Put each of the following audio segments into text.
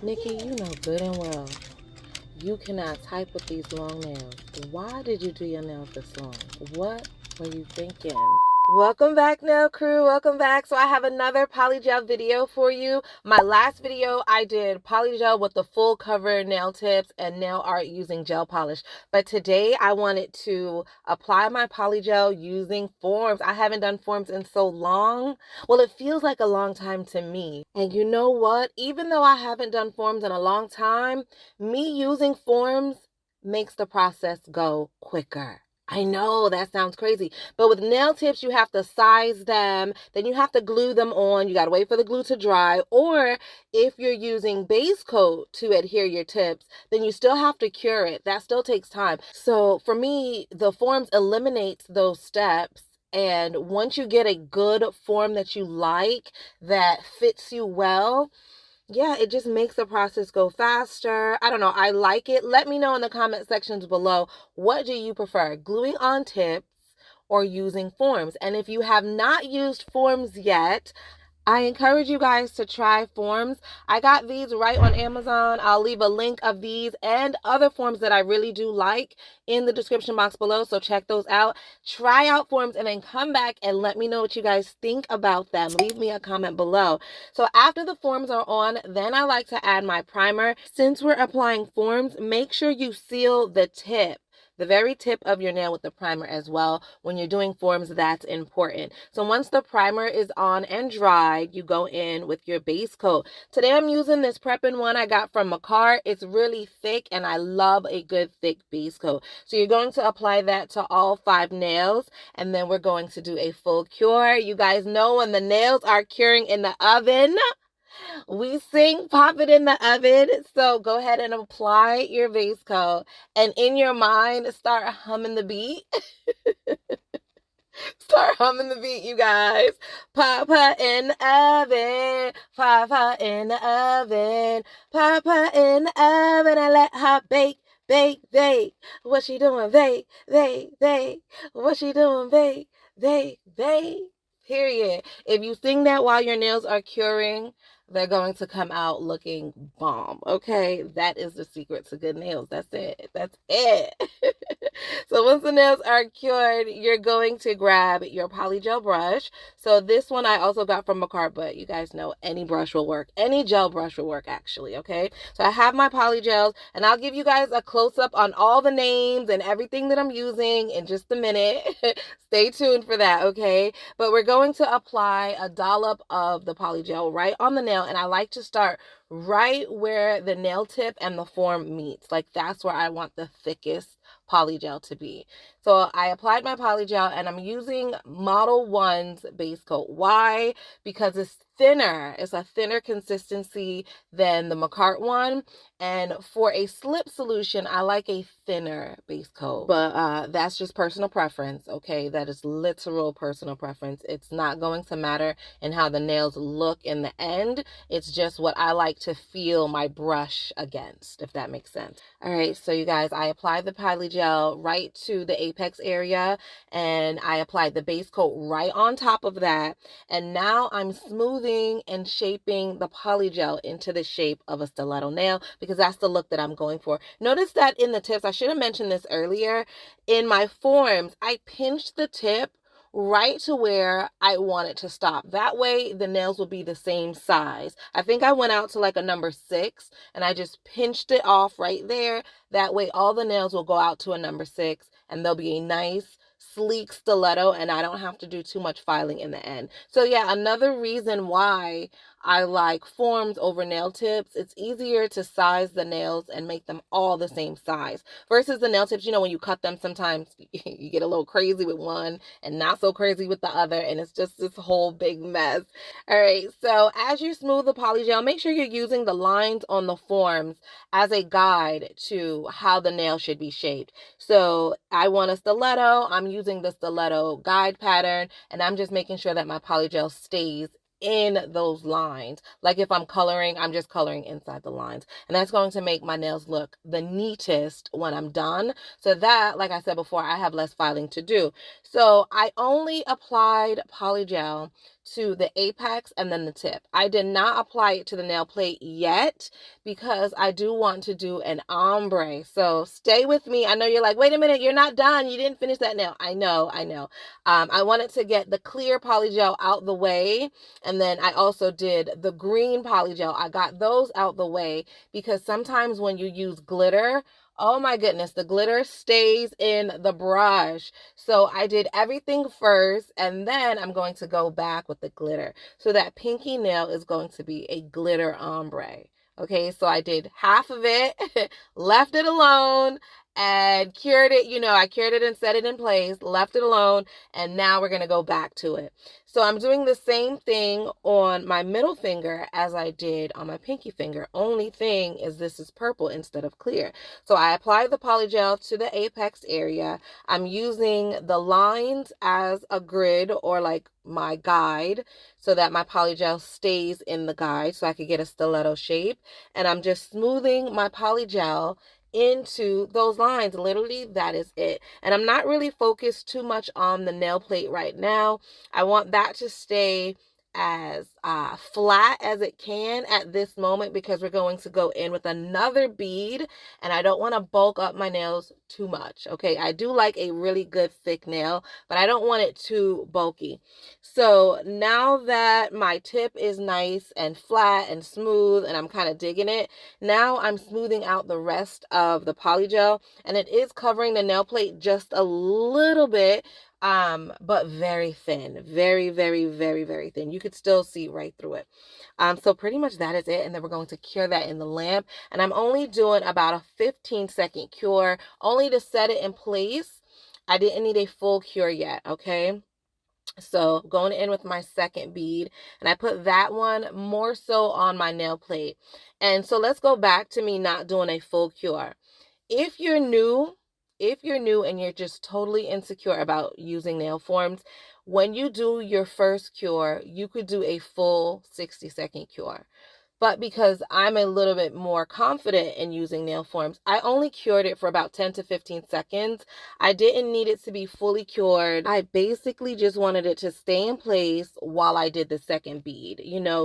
Nikki, you know good and well you cannot type with these long nails. Why did you do your nails this long? What were you thinking? Welcome back, nail crew. Welcome back. So I have another polygel video for you. My last video, I did polygel with the full cover nail tips and nail art using gel polish. But today I wanted to apply my polygel using forms. I haven't done forms in so long. Well, it feels like a long time to me. And you know what? Even though I haven't done forms in a long time, me using forms makes the process go quicker. I know that sounds crazy, but with nail tips, you have to size them, then you have to glue them on. You got to wait for the glue to dry. Or if you're using base coat to adhere your tips, then you still have to cure it. That still takes time. So for me, the forms eliminates those steps. And once you get a good form that you like, that fits you well, yeah, it just makes the process go faster. I don't know. I like it. Let me know in the comment sections below. What do you prefer, gluing on tips or using forms? And if you have not used forms yet, I encourage you guys to try forms. I got these right on Amazon. I'll leave a link of these and other forms that I really do like in the description box below, so check those out. Try out forms and then come back and let me know what you guys think about them. Leave me a comment below. So after the forms are on, then I like to add my primer. Since we're applying forms, make sure you seal the tip, the very tip of your nail, with the primer as well. When you're doing forms, that's important. So once the primer is on and dried, you go in with your base coat. Today I'm using this prepping one I got from Makartt. It's really thick and I love a good thick base coat. So you're going to apply that to all 5 nails, and then we're going to do a full cure. You guys know when the nails are curing in the oven, we sing pop it in the oven. So go ahead and apply your base coat, and in your mind start humming the beat. Start humming the beat, you guys. Papa in the oven, Papa in the oven, Papa in the oven, and let her bake, bake, bake. What she doing? Bake, bake, bake. What she doing? Bake, bake, bake. Period. If you sing that while your nails are curing, they're going to come out looking bomb. Okay, that is the secret to good nails. That's it. That's it. So once the nails are cured, you're going to grab your polygel brush. So this one I also got from Makartt, but you guys know any brush will work. Any gel brush will work, actually. Okay, so I have my polygels, and I'll give you guys a close-up on all the names and everything that I'm using in just a minute. Stay tuned for that, okay? But we're going to apply a dollop of the polygel right on the nail, and I like to start right where the nail tip and the form meets. Like, that's where I want the thickest polygel to be. So I applied my polygel, and I'm using Model 1's base coat. Why? Because it's thinner. It's a thinner consistency than the Makartt one. And for a slip solution, I like a thinner base coat. But that's just personal preference, okay? That is literal personal preference. It's not going to matter in how the nails look in the end. It's just what I like to feel my brush against, if that makes sense. All right, so you guys, I applied the polygel right to the apex area, and I applied the base coat right on top of that. And now I'm smoothing and shaping the polygel into the shape of a stiletto nail, because that's the look that I'm going for. Notice that in the tips, I should have mentioned this earlier, in my forms, I pinched the tip right to where I want it to stop. That way the nails will be the same size. I think I went out to like a number 6, and I just pinched it off right there. That way all the nails will go out to a number 6, and there'll be a nice sleek stiletto, and I don't have to do too much filing in the end. So yeah, another reason why I like forms over nail tips, it's easier to size the nails and make them all the same size versus the nail tips. You know, when you cut them, sometimes you get a little crazy with one and not so crazy with the other, and it's just this whole big mess. All right, so as you smooth the polygel, make sure you're using the lines on the forms as a guide to how the nail should be shaped. So I want a stiletto, I'm using the stiletto guide pattern, and I'm just making sure that my polygel stays in those lines. Like if I'm coloring, I'm just coloring inside the lines, and that's going to make my nails look the neatest when I'm done, so that, like I said before, I have less filing to do. So I only applied polygel to the apex and then the tip. I did not apply it to the nail plate yet because I do want to do an ombre. So stay with me. I know you're like, wait a minute, you're not done. You didn't finish that nail. I know. I wanted to get the clear polygel out the way. And then I also did the green polygel. I got those out the way because sometimes when you use glitter, oh my goodness, the glitter stays in the brush. So I did everything first, and then I'm going to go back with the glitter. So that pinky nail is going to be a glitter ombre. Okay, so I did half of it, left it alone, and cured it. I cured it and set it in place, left it alone, and now we're going to go back to it. So I'm doing the same thing on my middle finger as I did on my pinky finger. Only thing is this is purple instead of clear. So I apply the polygel to the apex area. I'm using the lines as a grid or like my guide so that my polygel stays in the guide so I could get a stiletto shape. And I'm just smoothing my polygel into those lines. Literally, that is it. And I'm not really focused too much on the nail plate right now. I want that to stay as flat as it can at this moment because we're going to go in with another bead and I don't want to bulk up my nails too much. Okay, I do like a really good thick nail, but I don't want it too bulky. So now that my tip is nice and flat and smooth and I'm kind of digging it, now I'm smoothing out the rest of the polygel, and it is covering the nail plate just a little bit, but very thin, very, very, very, very thin. You could still see right through it. So pretty much that is it. And then we're going to cure that in the lamp. And I'm only doing about a 15-second cure, only to set it in place. I didn't need a full cure yet, okay? So going in with my second bead, and I put that one more so on my nail plate. And so let's go back to me not doing a full cure. If you're new and you're just totally insecure about using nail forms, when you do your first cure, you could do a full 60-second cure. But because I'm a little bit more confident in using nail forms, I only cured it for about 10 to 15 seconds. I didn't need it to be fully cured. I basically just wanted it to stay in place while I did the second bead,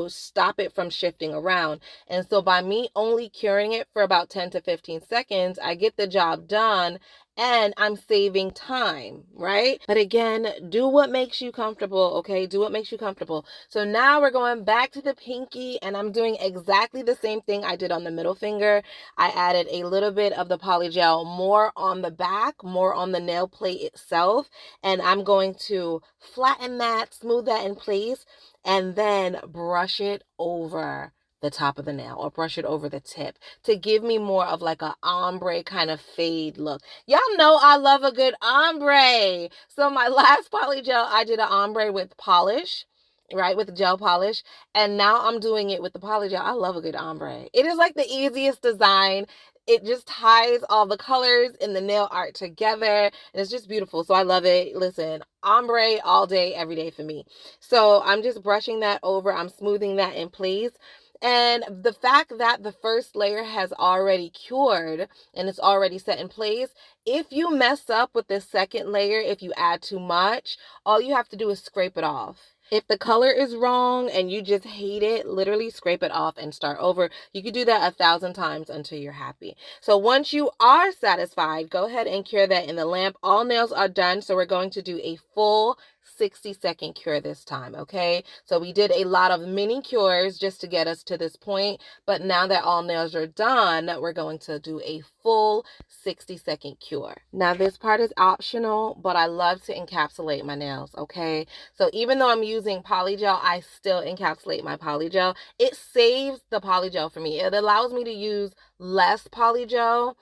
stop it from shifting around. And so by me only curing it for about 10 to 15 seconds, I get the job done and I'm saving time, right? But again, do what makes you comfortable, okay? Do what makes you comfortable. So now we're going back to the pinky, and I'm doing exactly the same thing I did on the middle finger. I added a little bit of the polygel more on the back, more on the nail plate itself, and I'm going to flatten that, smooth that in place, and then brush it over the top of the nail or brush it over the tip to give me more of like a ombre kind of fade look. Y'all know I love a good ombre. So my last polygel, I did an ombre with polish, right, with gel polish, and now I'm doing it with the polygel. I love a good ombre. It is like the easiest design. It just ties all the colors in the nail art together, and it's just beautiful. So I love it. Listen, ombre all day, every day for me. So I'm just brushing that over. I'm smoothing that in place. And the fact that the first layer has already cured and it's already set in place, if you mess up with the second layer, if you add too much, all you have to do is scrape it off. If the color is wrong and you just hate it, literally scrape it off and start over. You could do that 1,000 times until you're happy. So once you are satisfied, go ahead and cure that in the lamp. All nails are done, so we're going to do a full 60-second cure this time, okay? So we did a lot of mini cures just to get us to this point, but now that all nails are done, we're going to do a full 60-second cure. Now this part is optional, but I love to encapsulate my nails, okay? So even though I'm using polygel, I still encapsulate my polygel. It saves the polygel for me. It allows me to use less polygel,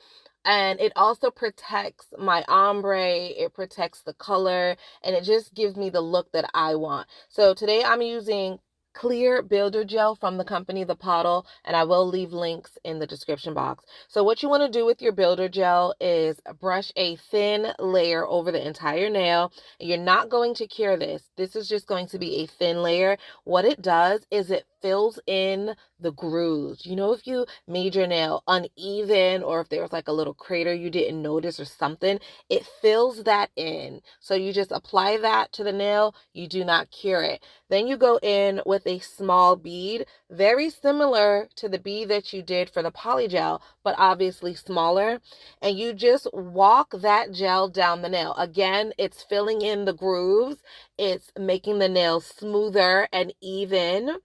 and it also protects my ombre, it protects the color, and it just gives me the look that I want. So today I'm using clear builder gel from the company the POTTLE, and I will leave links in the description box. So what you want to do with your builder gel is brush a thin layer over the entire nail. You're not going to cure this. This is just going to be a thin layer. What it does is it fills in the grooves. You know, if you made your nail uneven or if there was like a little crater you didn't notice or something, it fills that in. So you just apply that to the nail. You do not cure it. Then you go in with a small bead, very similar to the bead that you did for the polygel, but obviously smaller. And you just walk that gel down the nail. Again, it's filling in the grooves. It's making the nail smoother and even.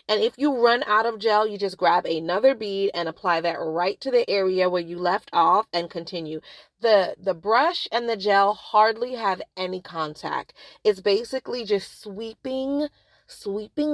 And if you run out of gel, you just grab another bead and apply that right to the area where you left off and continue. The brush and the gel hardly have any contact. It's basically just sweeping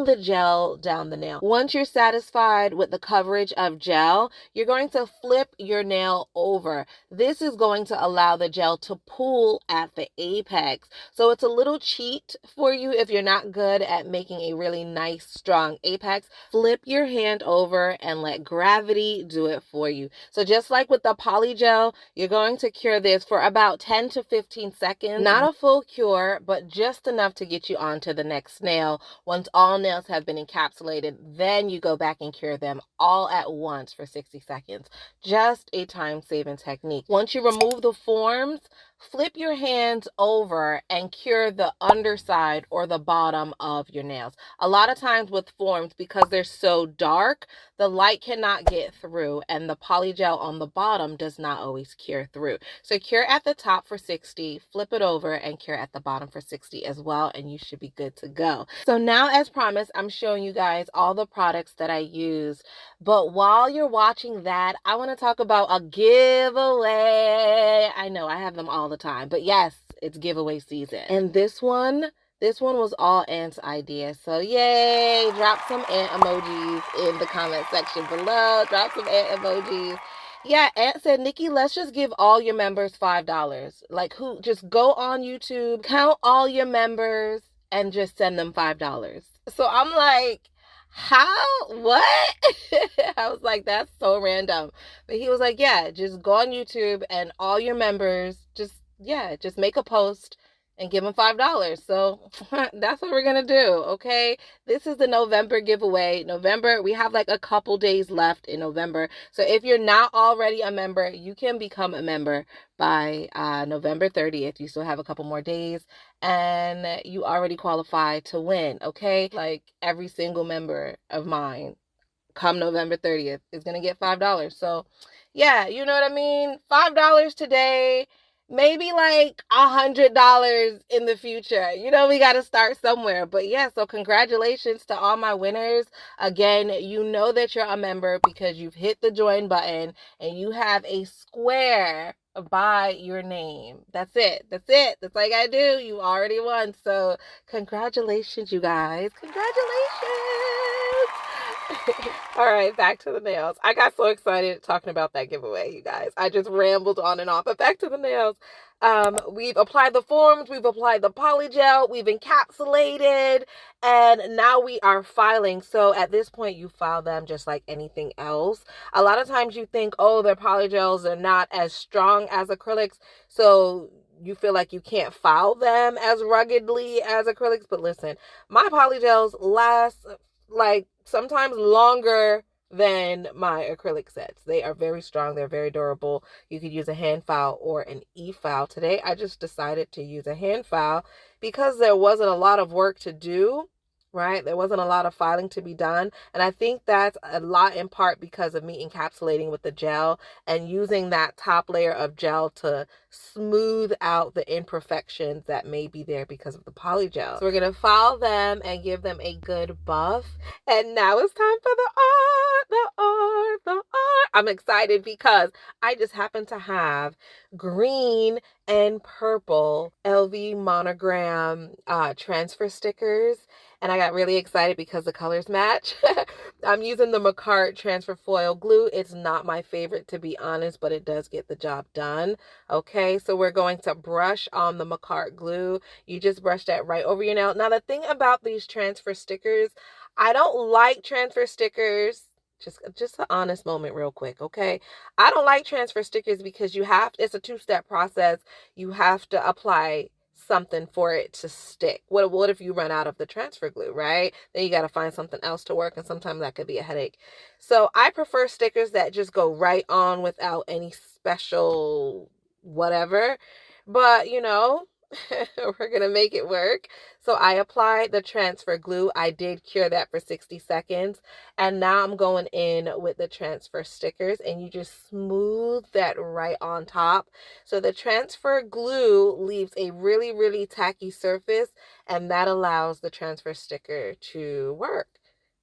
the gel down the nail. Once you're satisfied with the coverage of gel, you're going to flip your nail over. This is going to allow the gel to pool at the apex. So it's a little cheat for you if you're not good at making a really nice, strong apex. Flip your hand over and let gravity do it for you. So just like with the polygel, you're going to cure this for about 10 to 15 seconds. Not a full cure, but just enough to get you on to the next nail. Once all nails have been encapsulated, then you go back and cure them all at once for 60 seconds. Just a time-saving technique. Once you remove the forms, flip your hands over and cure the underside or the bottom of your nails. A lot of times with forms, because they're so dark, the light cannot get through and the polygel on the bottom does not always cure through. So cure at the top for 60, flip it over and cure at the bottom for 60 as well, and you should be good to go. So now, as promised, I'm showing you guys all the products that I use. But while you're watching that, I want to talk about a giveaway. I know I have them all the time, but yes, it's giveaway season. And this one was all Ant's idea. So yay, drop some Ant emojis in the comment section below. Drop some Ant emojis. Yeah, Ant said, Nikki, let's just give all your members $5. Like, who, just go on YouTube, count all your members, and just send them $5. So I'm like, how? What? I was like, that's so random. But he was like, yeah, just go on YouTube and all your members, just make a post and give them $5. So that's what we're going to do, okay? This is the November giveaway. November, we have like a couple days left in November. So if you're not already a member, you can become a member by November 30th. You still have a couple more days and you already qualify to win, okay? Like every single member of mine come November 30th is going to get $5. So yeah, you know what I mean? $5 today. Maybe like $100 in the future. You know, we got to start somewhere. But yeah, so congratulations to all my winners. Again, you know that you're a member because you've hit the join button and you have a square by your name. That's it. That's it. That's all you gotta do. You already won. So congratulations, you guys. Congratulations. All right, back to the nails. I got so excited talking about that giveaway, you guys. I just rambled on and on, but back to the nails. We've applied the forms, we've applied the polygel, we've encapsulated, and now we are filing. So at this point, you file them just like anything else. A lot of times you think, oh, their polygels are not as strong as acrylics, so you feel like you can't file them as ruggedly as acrylics. But listen, my polygels last like sometimes longer than my acrylic sets. They are very strong. They're very durable. You could use a hand file or an e-file. Today, I just decided to use a hand file because there wasn't a lot of work to do, right? There wasn't a lot of filing to be done. And I think that's a lot in part because of me encapsulating with the gel and using that top layer of gel to smooth out the imperfections that may be there because of the polygel. So we're going to file them and give them a good buff. And now it's time for the art. I'm excited because I just happen to have green and purple LV monogram transfer stickers. And I got really excited because the colors match. I'm using the Makartt transfer foil glue. It's not my favorite, to be honest, but it does get the job done. Okay, so we're going to brush on the Makartt glue. You just brush that right over your nail. Now, the thing about these transfer stickers, I don't like transfer stickers. Just an honest moment real quick, okay? I don't like transfer stickers because it's a two-step process. You have to apply something for it to stick. What if you run out of the transfer glue, right? Then you got to find something else to work, and sometimes that could be a headache. So I prefer stickers that just go right on without any special whatever. But, you know, we're going to make it work. So I applied the transfer glue. I did cure that for 60 seconds. And now I'm going in with the transfer stickers, and you just smooth that right on top. So the transfer glue leaves a really, really tacky surface, and that allows the transfer sticker to work.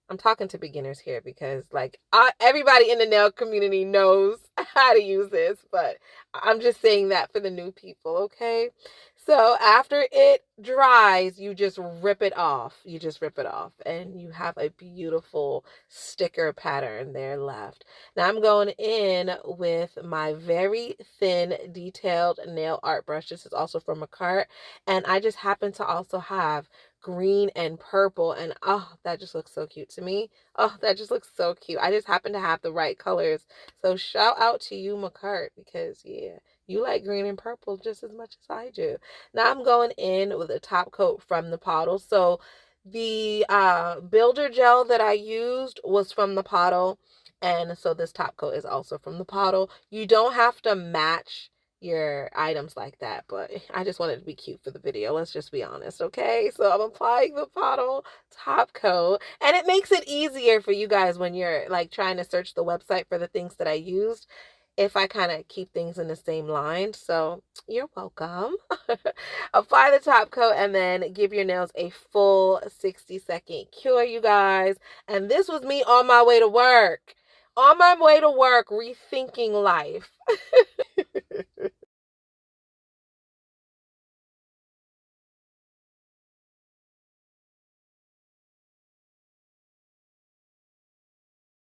I'm talking to beginners here because like everybody in the nail community knows how to use this, but I'm just saying that for the new people, okay? So after it dries, you just rip it off. You just rip it off and you have a beautiful sticker pattern there left. Now I'm going in with my very thin detailed nail art brush. This is also from Makartt, and I just happen to also have green and purple, and oh, that just looks so cute to me. Oh, that just looks so cute. I just happen to have the right colors. So shout out to you, Makartt, because yeah, you like green and purple just as much as I do. Now I'm going in with a top coat from the POTTLE. So the builder gel that I used was from the POTTLE, and so this top coat is also from the POTTLE. You don't have to match your items like that, but I just wanted to be cute for the video. Let's just be honest, okay? So I'm applying the POTTLE top coat, and it makes it easier for you guys when you're like trying to search the website for the things that I used, if I kind of keep things in the same line. So you're welcome. Apply the top coat and then give your nails a full 60-second cure, you guys. And this was me on my way to work. On my way to work, rethinking life.